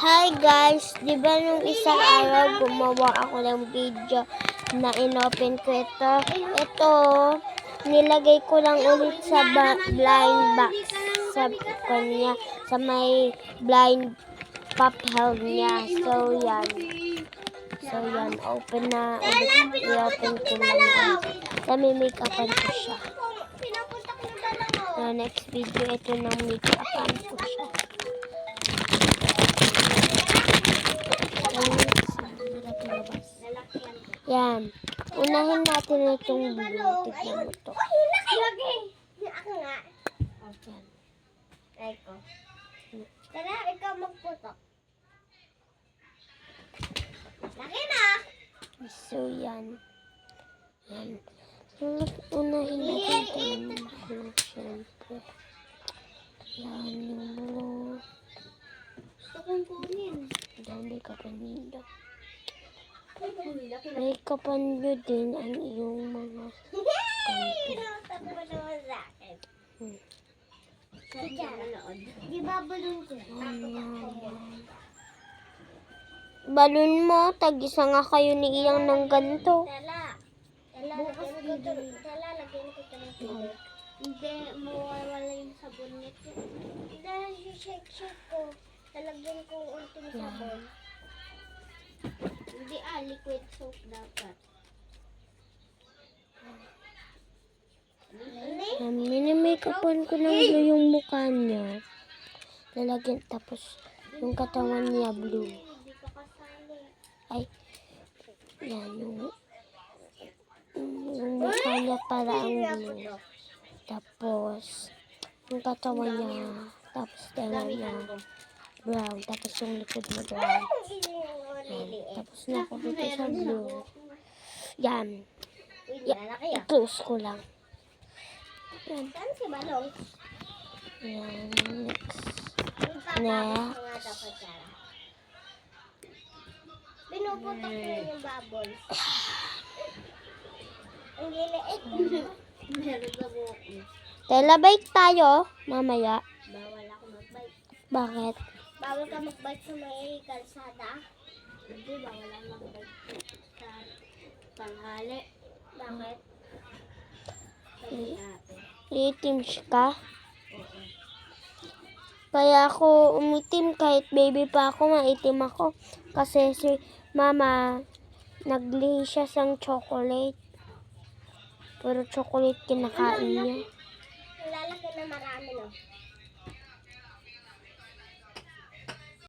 Hi guys, di ba nung isang araw gumawa ako ng video na inopen ko ito? Ito, nilagay ko lang ulit sa blind box sa kanya, sa may blind pop held niya. So yan, open na ulit, i-open ko lang yan. Nami-make-upan ko siya. So next video, ito ng make-upan ko siya. Yan. Unahin natin itong blue. Tignan mo to. Ako nga. Yan. Try ko. Tara, ikaw magputok. Laki na! So, yan. Yan. Unahin natin itong blue. Siyempre. Yan yung blue. Gusto kong kunin. Dami ka pa nila. May kapanyo din ang iyong mga Tapos mo naman sa akin. Di ba balon ko? Balon mo, tag-isa nga kayo ni iyang ng ganito. Tala, lagyan ko ito ng tubig. Hindi, mawawala yung sabon nito. Dahil shake ko, talagyan ko yung ultimo sabon. Hindi liquid soap dapat. Minimake-upan ko ng blue yung mukha niya. Lalagyan, tapos yung katawan niya blue. Hindi ka kasali. Ay, yan yung mukha niya para ang blue. Tapos, yung katawan niya, tapos tenga niya brown, tapos yung likod na brown. Yan. Tapos na ako dito sa blue. Yan. I-close ko lang. Yan. Saan si Balong? Yan. Next. Pinuputok ko yung bubbles. Ang liliit. Meron sa buko. Telabike tayo mamaya. Bawal ako mag-bike. Bakit? Bawal ka mag-bike sa may kalsada? Hindi, bawal ako mag-bike sa tanghali. Bakit? Itim ka? Kaya ako umitim kahit baby pa ako, maitim ako. Kasi si mama, naglihi siya sang chocolate. Puro chocolate kinakain niya. Lalaki na marami, no?